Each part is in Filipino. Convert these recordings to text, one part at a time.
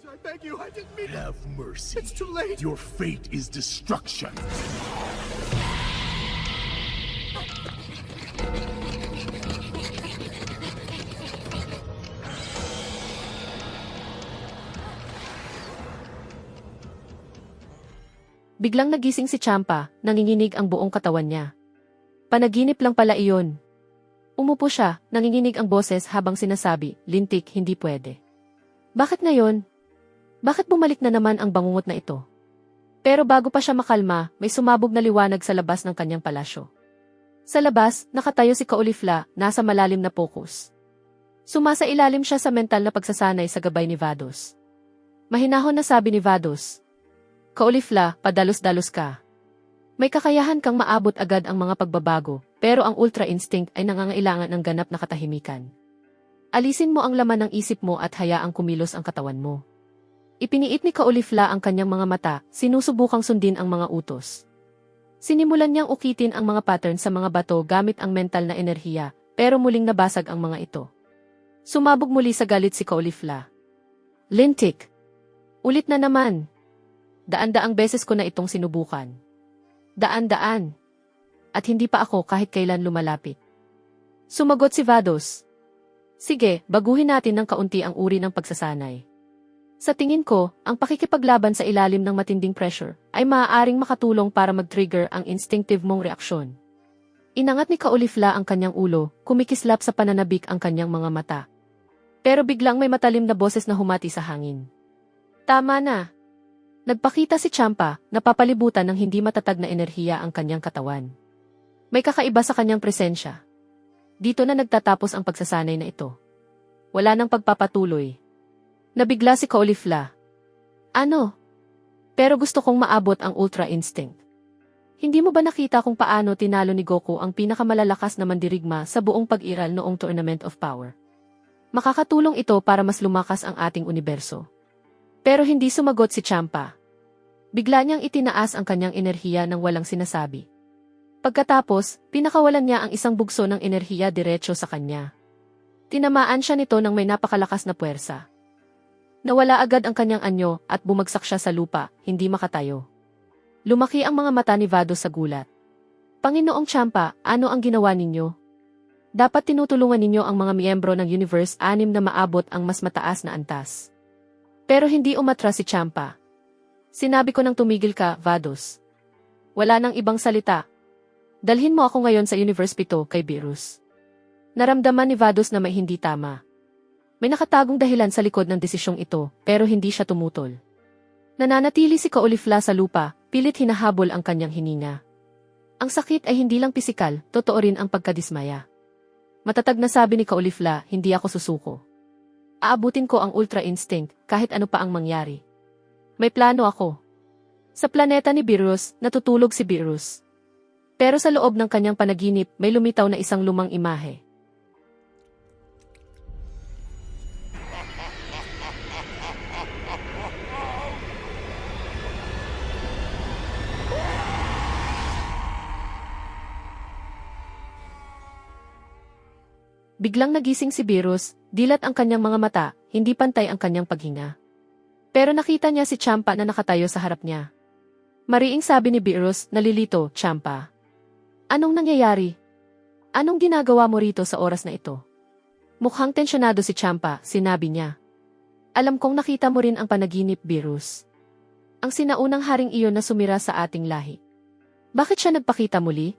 I beg you, I didn't mean to. Have mercy. It's too late. Your fate is destruction. Biglang nagising si Champa, nanginginig ang buong katawan niya. Panaginip lang pala iyon. Umupo siya, nanginginig ang boses habang sinasabi, "Lintik, hindi pwede." Bakit ngayon? Bakit bumalik na naman ang bangungot na ito? Pero bago pa siya makalma, may sumabog na liwanag sa labas ng kanyang palasyo. Sa labas, nakatayo si Caulifla, nasa malalim na pokus. Sumasailalim siya sa mental na pagsasanay sa gabay ni Vados. Mahinahon na sabi ni Vados, "Caulifla, padalos-dalos ka. May kakayahan kang maabot agad ang mga pagbabago, pero ang Ultra Instinct ay nangangailangan ng ganap na katahimikan. Alisin mo ang laman ng isip mo at hayaang kumilos ang katawan mo." Ipiniit ni Caulifla ang kanyang mga mata, sinusubukang sundin ang mga utos. Sinimulan niyang ukitin ang mga pattern sa mga bato gamit ang mental na enerhiya, pero muling nabasag ang mga ito. Sumabog muli sa galit si Caulifla. "Lintik! Ulit na naman! Daan-daang beses ko na itong sinubukan. Daan-daan. At hindi pa ako kahit kailan lumalapit." Sumagot si Vados. "Sige, baguhin natin ng kaunti ang uri ng pagsasanay. Sa tingin ko, ang pakikipaglaban sa ilalim ng matinding pressure ay maaaring makatulong para mag-trigger ang instinctive mong reaksyon." Inangat ni Caulifla ang kanyang ulo, kumikislap sa pananabik ang kanyang mga mata. Pero biglang may matalim na boses na humati sa hangin. "Tama na." Nagpakita si Champa, napapalibutan ng hindi matatag na enerhiya ang kanyang katawan. May kakaiba sa kanyang presensya. Dito na nagtatapos ang pagsasanay na ito. Wala nang pagpapatuloy. Nabigla si Caulifla. "Ano? Pero gusto kong maabot ang Ultra Instinct. Hindi mo ba nakita kung paano tinalo ni Goku ang pinakamalalakas na mandirigma sa buong pag-iral noong Tournament of Power? Makakatulong ito para mas lumakas ang ating universo." Pero hindi sumagot si Champa. Bigla niyang itinaas ang kanyang enerhiya nang walang sinasabi. Pagkatapos, pinakawalan niya ang isang bugso ng enerhiya diretso sa kanya. Tinamaan siya nito ng may napakalakas na puwersa. Nawala agad ang kanyang anyo at bumagsak siya sa lupa, hindi makatayo. Lumaki ang mga mata ni Vados sa gulat. "Panginoong Champa, ano ang ginawa ninyo? Dapat tinutulungan ninyo ang mga miyembro ng Universe 6 na maabot ang mas mataas na antas." Pero hindi umatras si Champa. "Sinabi ko nang tumigil ka, Vados. Wala nang ibang salita. Dalhin mo ako ngayon sa Universe 7 kay Beerus." Naramdaman ni Vados na may hindi tama. May nakatagong dahilan sa likod ng desisyong ito, pero hindi siya tumutol. Nananatili si Caulifla sa lupa, pilit hinahabol ang kanyang hininga. Ang sakit ay hindi lang pisikal, totoo rin ang pagkadismaya. Matatag na sabi ni Caulifla, "Hindi ako susuko. Aabutin ko ang Ultra Instinct, kahit ano pa ang mangyari. May plano ako." Sa planeta ni Beerus, natutulog si Beerus. Pero sa loob ng kanyang panaginip, may lumitaw na isang lumang imahe. Biglang nagising si Beerus, dilat ang kanyang mga mata, hindi pantay ang kanyang paghinga. Pero nakita niya si Champa na nakatayo sa harap niya. Mariing sabi ni Beerus, "Nalilito, Champa. Anong nangyayari? Anong ginagawa mo rito sa oras na ito?" Mukhang tensyonado si Champa, sinabi niya. "Alam kong nakita mo rin ang panaginip, Beerus. Ang sinaunang haring iyon na sumira sa ating lahi. Bakit siya nagpakita muli?"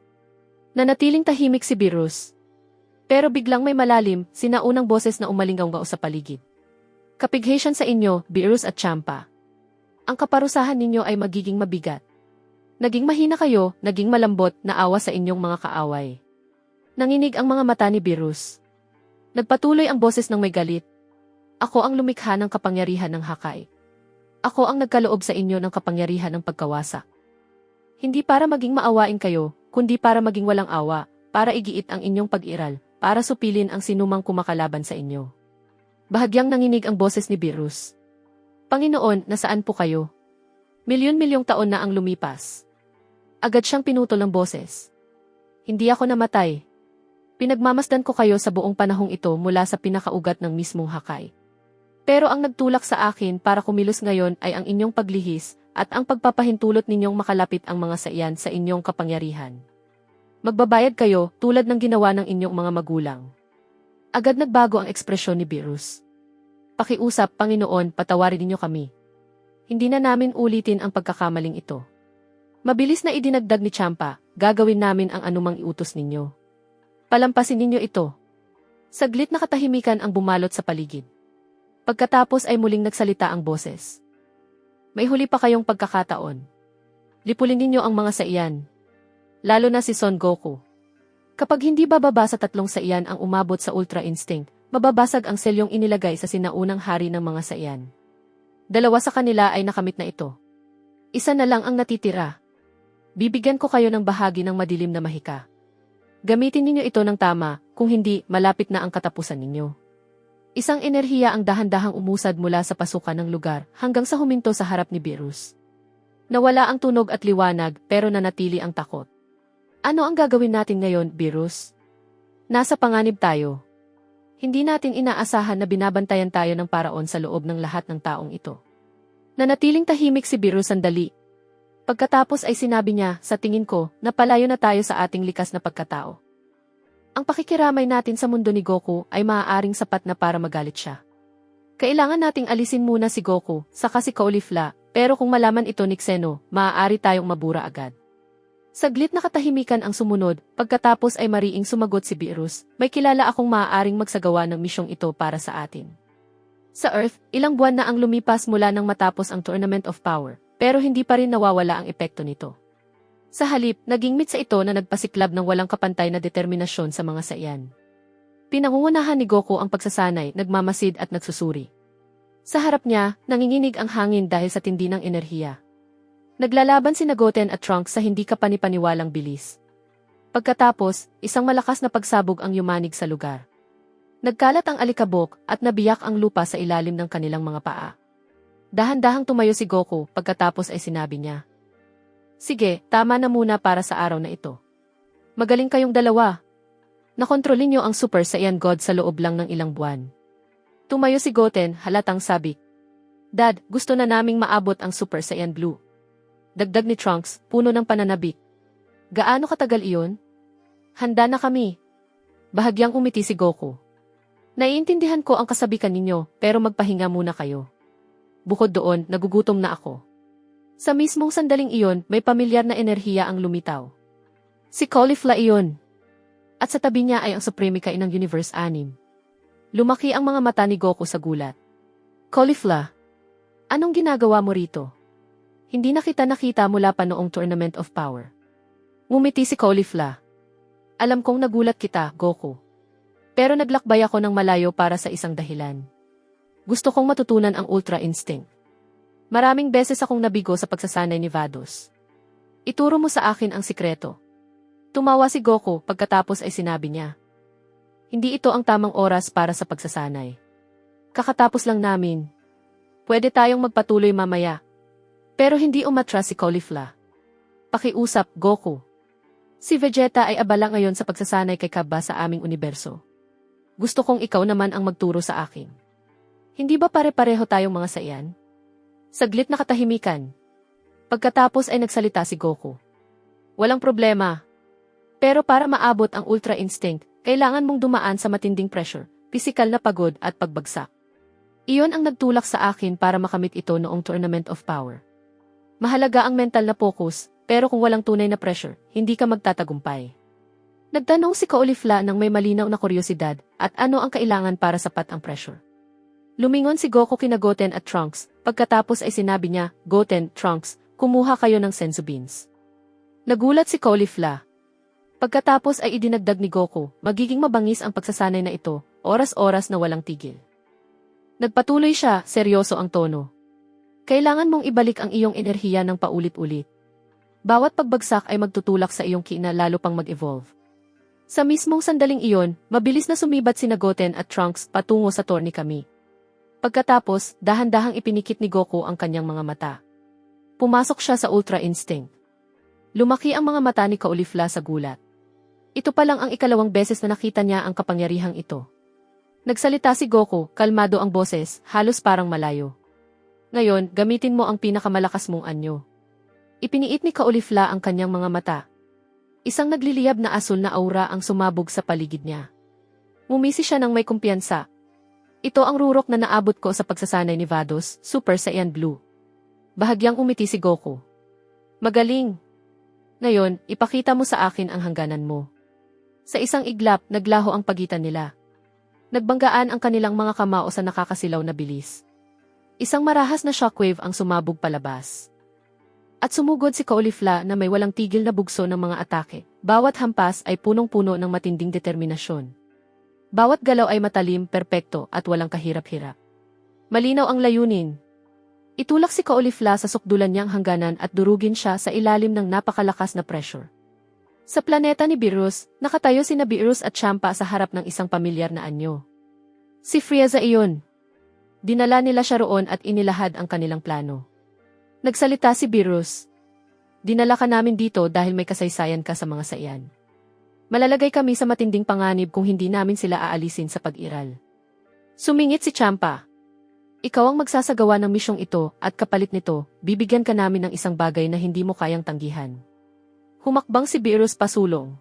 Nanatiling tahimik si Beerus. Pero biglang may malalim, sinaunang boses na umalinggaw sa paligid. "Kapigation sa inyo, Beerus at Champa. Ang kaparusahan ninyo ay magiging mabigat. Naging mahina kayo, naging malambot, naawa sa inyong mga kaaway." Nanginig ang mga mata ni Beerus. Nagpatuloy ang boses ng may galit. "Ako ang lumikha ng kapangyarihan ng Hakai. Ako ang nagkaloob sa inyo ng kapangyarihan ng pagkawasak. Hindi para maging maawain kayo, kundi para maging walang awa, para igiit ang inyong pag-iral, para supilin ang sinumang kumakalaban sa inyo." Bahagyang nanginig ang boses ni Beerus. "Panginoon, nasaan po kayo? Milyon-milyong taon na ang lumipas." Agad siyang pinutol ng boses. "Hindi ako namatay. Pinagmamasdan ko kayo sa buong panahong ito mula sa pinakaugat ng mismong Hakai. Pero ang nagtulak sa akin para kumilos ngayon ay ang inyong paglihis at ang pagpapahintulot ninyong makalapit ang mga saiyan sa inyong kapangyarihan. Magbabayad kayo tulad ng ginawa ng inyong mga magulang. Agad nagbago ang ekspresyon ni Beerus. Pakiusap, Panginoon, patawarin ninyo kami. Hindi na namin ulitin ang pagkakamaling ito. Mabilis na idinagdag ni Champa, gagawin namin ang anumang iutos ninyo. Palampasin ninyo ito. Saglit na katahimikan ang bumalot sa paligid. Pagkatapos ay muling nagsalita ang boses. May huli pa kayong pagkakataon. Lipulin ninyo ang mga saiyan. Lalo na si Son Goku. Kapag hindi bababa sa 3 saiyan ang umabot sa Ultra Instinct, mababasag ang selyong inilagay sa sinaunang hari ng mga saiyan. 2 sa kanila ay nakamit na ito. 1 na lang ang natitira. Bibigyan ko kayo ng bahagi ng madilim na mahika. Gamitin ninyo ito ng tama, kung hindi, malapit na ang katapusan ninyo. Isang enerhiya ang dahan-dahang umusad mula sa pasukan ng lugar hanggang sa huminto sa harap ni Beerus. Nawala ang tunog at liwanag pero nanatili ang takot. Ano ang gagawin natin ngayon, Beerus? Nasa panganib tayo. Hindi natin inaasahan na binabantayan tayo ng paraon sa loob ng lahat ng taong ito. Nanatiling tahimik si Beerus sandali. Pagkatapos ay sinabi niya, sa tingin ko, napalayo na tayo sa ating likas na pagkatao. Ang pakikiramay natin sa mundo ni Goku ay maaaring sapat na para magalit siya. Kailangan nating alisin muna si Goku, saka si Caulifla, pero kung malaman ito ni Xeno, maaari tayong mabura agad. Saglit na katahimikan ang sumunod, pagkatapos ay mariing sumagot si Beerus, may kilala akong maaaring magsagawa ng misyong ito para sa atin. Sa Earth, ilang buwan na ang lumipas mula nang matapos ang Tournament of Power, pero hindi pa rin nawawala ang epekto nito. Sa halip, naging mitsa ito na nagpasiklab ng walang kapantay na determinasyon sa mga saiyan. Pinangungunahan ni Goku ang pagsasanay, nagmamasid at nagsusuri. Sa harap niya, nanginginig ang hangin dahil sa tindi ng enerhiya. Naglalaban sina Goten at Trunks sa hindi kapanipaniwalang bilis. Pagkatapos, isang malakas na pagsabog ang yumanig sa lugar. Nagkalat ang alikabok at nabiyak ang lupa sa ilalim ng kanilang mga paa. Dahan-dahang tumayo si Goku pagkatapos ay sinabi niya, "Sige, tama na muna para sa araw na ito. Magaling kayong dalawa. Nakontrolin niyo ang Super Saiyan God sa loob lang ng ilang buwan." Tumayo si Goten, halatang sabik. "Dad, gusto na naming maabot ang Super Saiyan Blue." Dagdag ni Trunks, puno ng pananabik. "Gaano katagal iyon?" "Handa na kami." Bahagyang umiti si Goku. "Naiintindihan ko ang kasabikan ninyo, pero magpahinga muna kayo. Bukod doon, nagugutom na ako." Sa mismong sandaling iyon, may pamilyar na enerhiya ang lumitaw. Si Caulifla iyon. At sa tabi niya ay ang Supreme Kai ng Universe 6. Lumaki ang mga mata ni Goku sa gulat. "Caulifla, anong ginagawa mo rito? Hindi na kita nakita mula pa noong Tournament of Power." Ngumiti si Caulifla. "Alam kong nagulat kita, Goku. Pero naglakbay ako ng malayo para sa isang dahilan. Gusto kong matutunan ang Ultra Instinct. Maraming beses akong nabigo sa pagsasanay ni Vados. Ituro mo sa akin ang sikreto." Tumawa si Goku pagkatapos ay sinabi niya, "Hindi ito ang tamang oras para sa pagsasanay. Kakatapos lang namin. Pwede tayong magpatuloy mamaya." Pero hindi umatras si Caulifla. "Pakiusap, Goku. Si Vegeta ay abala ngayon sa pagsasanay kay Cabba sa aming universo. Gusto kong ikaw naman ang magturo sa akin. Hindi ba pare-pareho tayong mga saiyan?" Saglit na katahimikan. Pagkatapos ay nagsalita si Goku. "Walang problema. Pero para maabot ang Ultra Instinct, kailangan mong dumaan sa matinding pressure, pisikal na pagod at pagbagsak. Iyon ang nagtulak sa akin para makamit ito noong Tournament of Power. Mahalaga ang mental na focus, pero kung walang tunay na pressure, hindi ka magtatagumpay." Nagtanong si Caulifla nang may malinaw na kuryosidad, at ano ang kailangan para sapat ang pressure. Lumingon si Goku kina Goten at Trunks, pagkatapos ay sinabi niya, "Goten, Trunks, kumuha kayo ng Senzu Beans." Nagulat si Caulifla. Pagkatapos ay idinagdag ni Goku, magiging mabangis ang pagsasanay na ito, oras-oras na walang tigil. Nagpatuloy siya, seryoso ang tono. "Kailangan mong ibalik ang iyong enerhiya ng paulit-ulit. Bawat pagbagsak ay magtutulak sa iyong kina lalo pang mag-evolve." Sa mismong sandaling iyon, mabilis na sumibat sina Goten at Trunks patungo sa Torni Kami. Pagkatapos, dahan-dahang ipinikit ni Goku ang kanyang mga mata. Pumasok siya sa Ultra Instinct. Lumaki ang mga mata ni Caulifla sa gulat. Ito pa lang ang ikalawang beses na nakita niya ang kapangyarihang ito. Nagsalita si Goku, kalmado ang boses, halos parang malayo. Ngayon, gamitin mo ang pinakamalakas mong anyo. Ipiniit ni Caulifla ang kanyang mga mata. Isang nagliliyab na asul na aura ang sumabog sa paligid niya. Ngumisi siya ng may kumpiyansa. Ito ang rurok na naabot ko sa pagsasanay ni Vados, Super Saiyan Blue. Bahagyang umiti si Goku. Magaling! Ngayon, ipakita mo sa akin ang hangganan mo. Sa isang iglap, naglaho ang pagitan nila. Nagbanggaan ang kanilang mga kamao sa nakakasilaw na bilis. Isang marahas na shockwave ang sumabog palabas. At sumugod si Caulifla na may walang tigil na bugso ng mga atake. Bawat hampas ay punong-puno ng matinding determinasyon. Bawat galaw ay matalim, perpekto at walang kahirap-hirap. Malinaw ang layunin. Itulak si Caulifla sa sukdulan niyang hangganan at durugin siya sa ilalim ng napakalakas na pressure. Sa planeta ni Beerus, nakatayo sina Beerus at Champa sa harap ng isang pamilyar na anyo. Si Frieza iyon. Dinala nila siya roon at inilahad ang kanilang plano. Nagsalita si Beerus. Dinala ka namin dito dahil may kasaysayan ka sa mga Saiyan. Malalagay kami sa matinding panganib kung hindi namin sila aalisin sa pag-iral. Sumingit si Champa. Ikaw ang magsasagawa ng misyong ito at kapalit nito, bibigyan ka namin ng isang bagay na hindi mo kayang tanggihan. Humakbang si Beerus pasulong.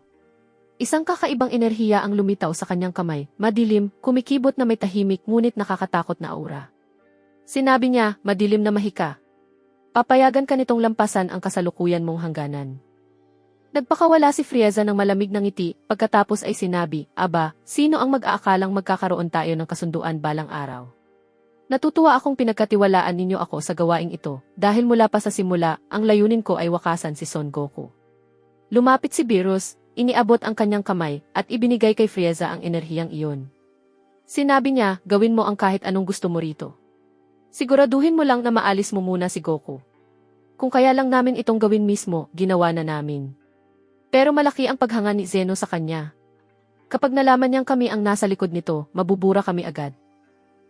Isang kakaibang enerhiya ang lumitaw sa kanyang kamay, madilim, kumikibot na may tahimik ngunit nakakatakot na aura. Sinabi niya, madilim na mahika. Papayagan ka nitong lampasan ang kasalukuyan mong hangganan. Nagpakawala si Frieza ng malamig na ngiti, pagkatapos ay sinabi, Aba, sino ang mag-aakalang magkakaroon tayo ng kasunduan balang araw? Natutuwa akong pinagkatiwalaan ninyo ako sa gawaing ito, dahil mula pa sa simula, ang layunin ko ay wakasan si Son Goku. Lumapit si Beerus, iniabot ang kanyang kamay, at ibinigay kay Frieza ang enerhiyang iyon. Sinabi niya, gawin mo ang kahit anong gusto mo rito. Siguraduhin mo lang na maalis mo muna si Goku. Kung kaya lang namin itong gawin mismo, ginawa na namin. Pero malaki ang paghanga ni Zeno sa kanya. Kapag nalaman niyang kami ang nasa likod nito, mabubura kami agad.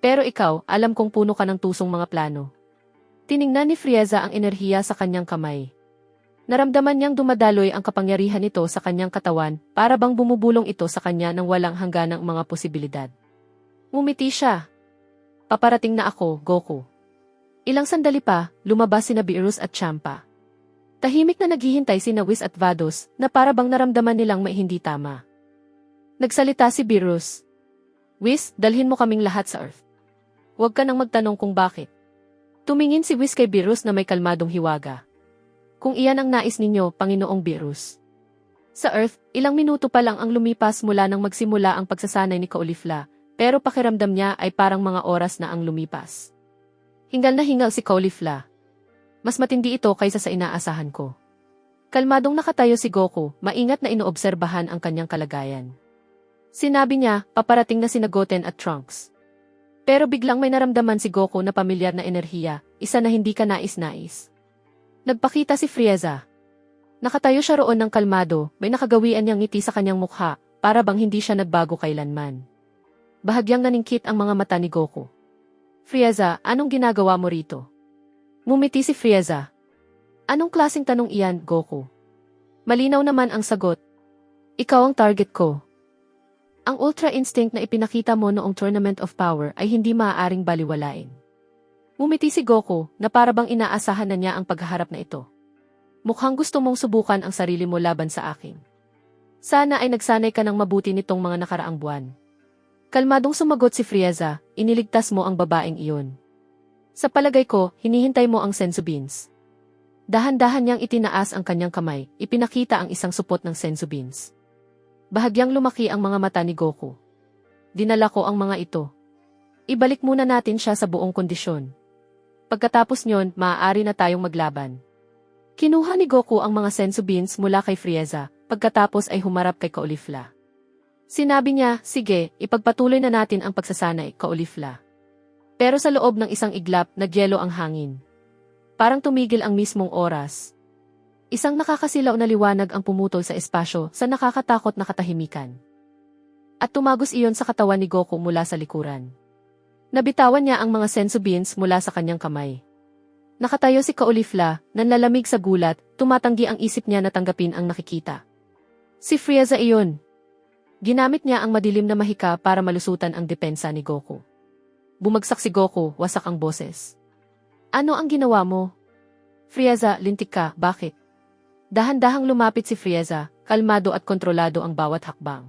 Pero ikaw, alam kong puno ka ng tusong mga plano. Tiningnan ni Frieza ang enerhiya sa kanyang kamay. Naramdaman niyang dumadaloy ang kapangyarihan nito sa kanyang katawan, para bang bumubulong ito sa kanya ng walang hangganang mga posibilidad. Ngumiti siya. Paparating na ako, Goku. Ilang sandali pa, lumabas sina Beerus at Champa. Tahimik na naghihintay sina Whis at Vados, na para bang naramdaman nilang may hindi tama. Nagsalita si Beerus. Whis, dalhin mo kaming lahat sa Earth. Huwag ka nang magtanong kung bakit. Tumingin si Whis kay Beerus na may kalmadong hiwaga. Kung iyan ang nais ninyo, Panginoong Beerus. Sa Earth, ilang minuto pa lang ang lumipas mula nang magsimula ang pagsasanay ni Caulifla, pero pakiramdam niya ay parang mga oras na ang lumipas. Hingal na hingal si Caulifla. Mas matindi ito kaysa sa inaasahan ko. Kalmadong nakatayo si Goku, maingat na inoobserbahan ang kanyang kalagayan. Sinabi niya, paparating na sina Goten at Trunks. Pero biglang may naramdaman si Goku na pamilyar na enerhiya, isa na hindi ka nais-nais. Nagpakita si Frieza. Nakatayo siya roon ng kalmado, may nakagawian niyang ngiti sa kanyang mukha, para bang hindi siya nagbago kailanman. Bahagyang naningkit ang mga mata ni Goku. Frieza, anong ginagawa mo rito? Ngumiti si Frieza. Anong klaseng tanong iyan, Goku? Malinaw naman ang sagot. Ikaw ang target ko. Ang Ultra Instinct na ipinakita mo noong Tournament of Power ay hindi maaaring baliwalain. Ngumiti si Goku na para bang inaasahan na niya ang paghaharap na ito. Mukhang gusto mong subukan ang sarili mo laban sa akin. Sana ay nagsanay ka ng mabuti nitong mga nakaraang buwan. Kalmadong sumagot si Frieza, iniligtas mo ang babaeng iyon. Sa palagay ko, hinihintay mo ang Senzu Beans. Dahan-dahan niyang itinaas ang kanyang kamay, ipinakita ang isang supot ng Senzu Beans. Bahagyang lumaki ang mga mata ni Goku. Dinala ko ang mga ito. Ibalik muna natin siya sa buong kondisyon. Pagkatapos nyon, maaari na tayong maglaban. Kinuha ni Goku ang mga Senzu Beans mula kay Frieza, pagkatapos ay humarap kay Caulifla. Sinabi niya, sige, ipagpatuloy na natin ang pagsasanay, Caulifla. Pero sa loob ng isang iglap, nagyelo ang hangin. Parang tumigil ang mismong oras. Isang nakakasilaw na liwanag ang pumutol sa espasyo sa nakakatakot na katahimikan. At tumagos iyon sa katawan ni Goku mula sa likuran. Nabitawan niya ang mga Senzu Beans mula sa kanyang kamay. Nakatayo si Caulifla, nanlalamig sa gulat, tumatanggi ang isip niya na tanggapin ang nakikita. Si Frieza iyon. Ginamit niya ang madilim na mahika para malusutan ang depensa ni Goku. Bumagsak si Goku, wasak ang boses. Ano ang ginawa mo? Frieza, lintik ka, bakit? Dahan-dahang lumapit si Frieza, kalmado at kontrolado ang bawat hakbang.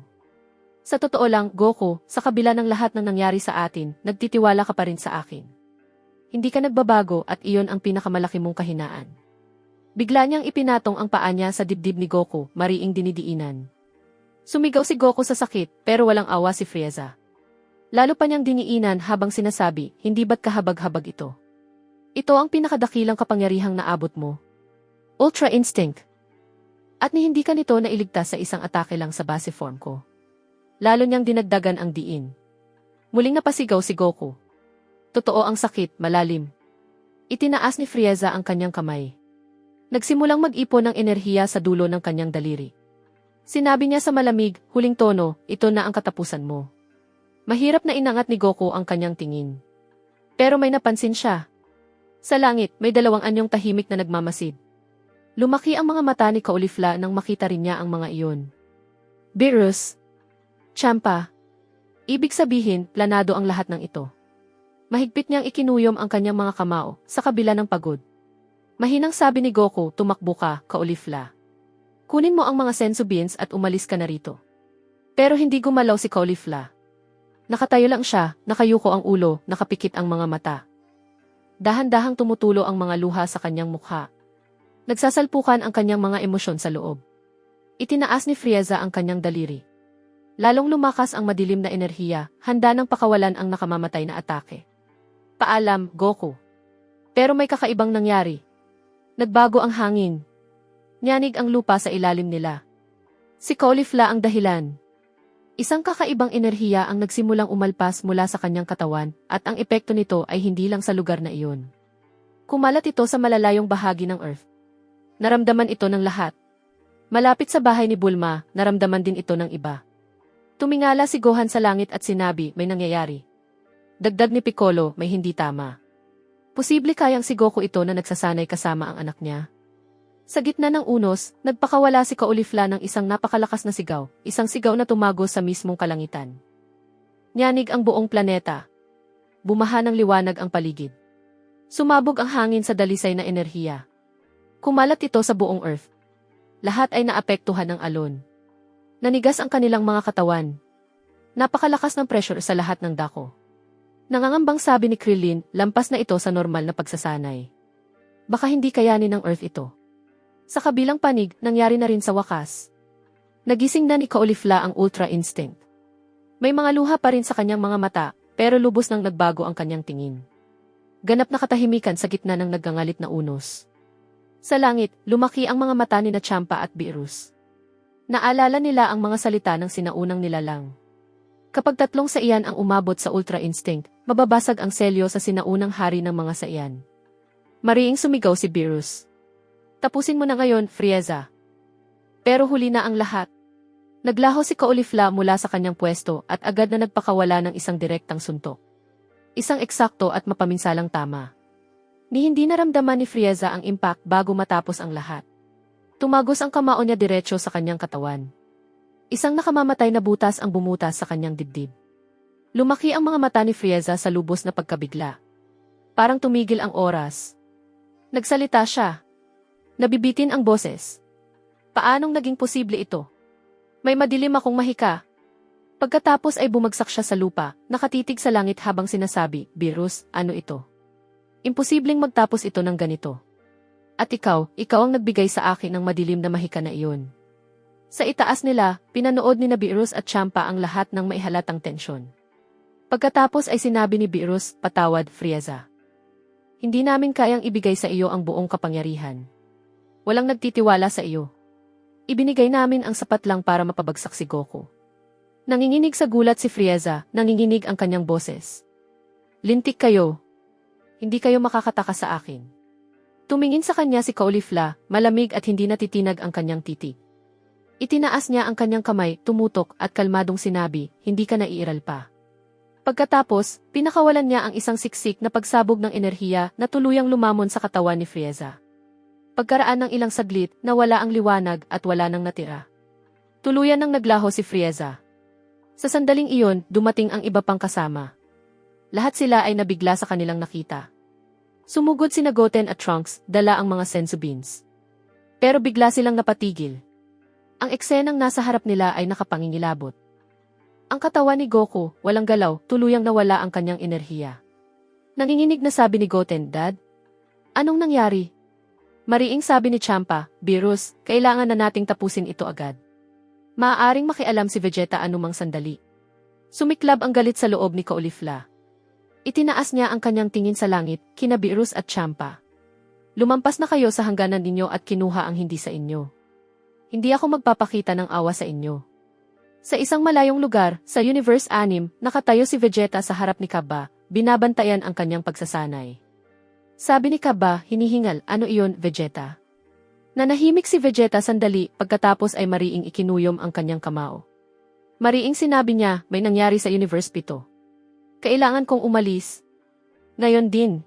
Sa totoo lang, Goku, sa kabila ng lahat ng nangyari sa atin, nagtitiwala ka pa rin sa akin. Hindi ka nagbabago at iyon ang pinakamalaki mong kahinaan. Bigla niyang ipinatong ang paa niya sa dibdib ni Goku, mariing dinidiinan. Sumigaw si Goku sa sakit, pero walang awa si Frieza. Lalo pa niyang diniinan habang sinasabi, hindi ba't kahabag-habag ito? Ito ang pinakadakilang kapangyarihang naabot mo. Ultra Instinct. At ni hindi ka nito nailigtas sa isang atake lang sa base form ko. Lalo niyang dinagdagan ang diin. Muling napasigaw si Goku. Totoo ang sakit, malalim. Itinaas ni Frieza ang kanyang kamay. Nagsimulang mag-ipon ng enerhiya sa dulo ng kanyang daliri. Sinabi niya sa malamig, huling tono, ito na ang katapusan mo. Mahirap na inangat ni Goku ang kanyang tingin. Pero may napansin siya. Sa langit, may dalawang anyong tahimik na nagmamasid. Lumaki ang mga mata ni Caulifla nang makita rin niya ang mga iyon. Beerus. Champa. Ibig sabihin, planado ang lahat ng ito. Mahigpit niyang ikinuyom ang kanyang mga kamao, sa kabila ng pagod. Mahinang sabi ni Goku, tumakbo ka, Caulifla. Kunin mo ang mga senzu beans at umalis ka na rito. Pero hindi gumalaw si Caulifla. Nakatayo lang siya, nakayuko ang ulo, nakapikit ang mga mata. Dahan-dahang tumutulo ang mga luha sa kanyang mukha. Nagsasalpukan ang kanyang mga emosyon sa loob. Itinaas ni Frieza ang kanyang daliri. Lalong lumakas ang madilim na enerhiya, handa ng pakawalan ang nakamamatay na atake. Paalam, Goku. Pero may kakaibang nangyari. Nagbago ang hangin. Nyanig ang lupa sa ilalim nila. Si Caulifla ang dahilan. Isang kakaibang enerhiya ang nagsimulang umalpas mula sa kanyang katawan, at ang epekto nito ay hindi lang sa lugar na iyon. Kumalat ito sa malalayong bahagi ng Earth. Naramdaman ito ng lahat. Malapit sa bahay ni Bulma, naramdaman din ito ng iba. Tumingala si Gohan sa langit at sinabi, may nangyayari. Dagdag ni Piccolo, may hindi tama. Posible kayang si Goku ito na nagsasanay kasama ang anak niya? Sa gitna ng unos, nagpakawala si Caulifla ng isang napakalakas na sigaw, isang sigaw na tumagos sa mismong kalangitan. Nyanig ang buong planeta. Bumaha ng liwanag ang paligid. Sumabog ang hangin sa dalisay na enerhiya. Kumalat ito sa buong Earth. Lahat ay naapektuhan ng alon. Nanigas ang kanilang mga katawan. Napakalakas ng pressure sa lahat ng dako. Nangangambang sabi ni Krillin, lampas na ito sa normal na pagsasanay. Baka hindi kayanin ng Earth ito. Sa kabilang panig, nangyari na rin sa wakas. Nagising na ni Caulifla ang Ultra Instinct. May mga luha pa rin sa kanyang mga mata, pero lubos nang nagbago ang kanyang tingin. Ganap na katahimikan sa gitna ng naggangalit na unos. Sa langit, lumaki ang mga mata ni Champa at Beerus. Naalala nila ang mga salita ng sinaunang nilalang. Kapag tatlong saiyan ang umabot sa Ultra Instinct, mababasag ang selyo sa sinaunang hari ng mga saiyan. Mariing sumigaw si Beerus. Tapusin mo na ngayon, Frieza. Pero huli na ang lahat. Naglaho si Caulifla mula sa kanyang pwesto at agad na nagpakawala ng isang direktang suntok. Isang eksakto at mapaminsalang tama. Ni hindi naramdaman ni Frieza ang impact bago matapos ang lahat. Tumagos ang kamao niya diretso sa kanyang katawan. Isang nakamamatay na butas ang bumutas sa kanyang dibdib. Lumaki ang mga mata ni Frieza sa lubos na pagkabigla. Parang tumigil ang oras. Nagsalita siya. Nabibitin ang boses. Paanong naging posible ito? May madilim akong mahika. Pagkatapos ay bumagsak siya sa lupa, nakatitig sa langit habang sinasabi, Beerus, ano ito? Imposibleng magtapos ito ng ganito. At ikaw ang nagbigay sa akin ng madilim na mahika na iyon. Sa itaas nila, pinanood ni Beerus at Champa ang lahat ng maihalatang tensyon. Pagkatapos ay sinabi ni Beerus, patawad, Frieza. Hindi namin kayang ibigay sa iyo ang buong kapangyarihan. Walang nagtitiwala sa iyo. Ibinigay namin ang sapat lang para mapabagsak si Goku. Nanginginig sa gulat si Frieza, nanginginig ang kanyang boses. Lintik kayo. Hindi kayo makakataka sa akin. Tumingin sa kanya si Caulifla, malamig at hindi natitinag ang kanyang titig. Itinaas niya ang kanyang kamay, tumutok at kalmadong sinabi, hindi ka naiiral pa. Pagkatapos, pinakawalan niya ang isang siksik na pagsabog ng enerhiya na tuluyang lumamon sa katawan ni Frieza. Pagkaraan ng ilang saglit, nawala ang liwanag at wala nang natira. Tuluyan nang naglaho si Frieza. Sa sandaling iyon, dumating ang iba pang kasama. Lahat sila ay nabigla sa kanilang nakita. Sumugod sina Goten at Trunks, dala ang mga senzu beans. Pero bigla silang napatigil. Ang eksenang nasa harap nila ay nakapangingilabot. Ang katawan ni Goku, walang galaw, tuluyang nawala ang kanyang enerhiya. Nanginginig na sabi ni Goten, "Dad? Anong nangyari?" Mariing sabi ni Champa, "Beerus, kailangan na nating tapusin ito agad. Maaaring makialam si Vegeta anumang sandali." Sumiklab ang galit sa loob ni Caulifla. Itinaas niya ang kanyang tingin sa langit, kina Beerus at Champa. "Lumampas na kayo sa hangganan ninyo at kinuha ang hindi sa inyo. Hindi ako magpapakita ng awa sa inyo." Sa isang malayong lugar, sa Universe 6, nakatayo si Vegeta sa harap ni Cabba, binabantayan ang kanyang pagsasanay. Sabi ni Cabba, hinihingal, "Ano iyon, Vegeta?" Nanahimik si Vegeta sandali, pagkatapos ay mariing ikinuyom ang kanyang kamao. Mariing sinabi niya, "May nangyari sa Universe 7. Kailangan kong umalis." Ngayon din.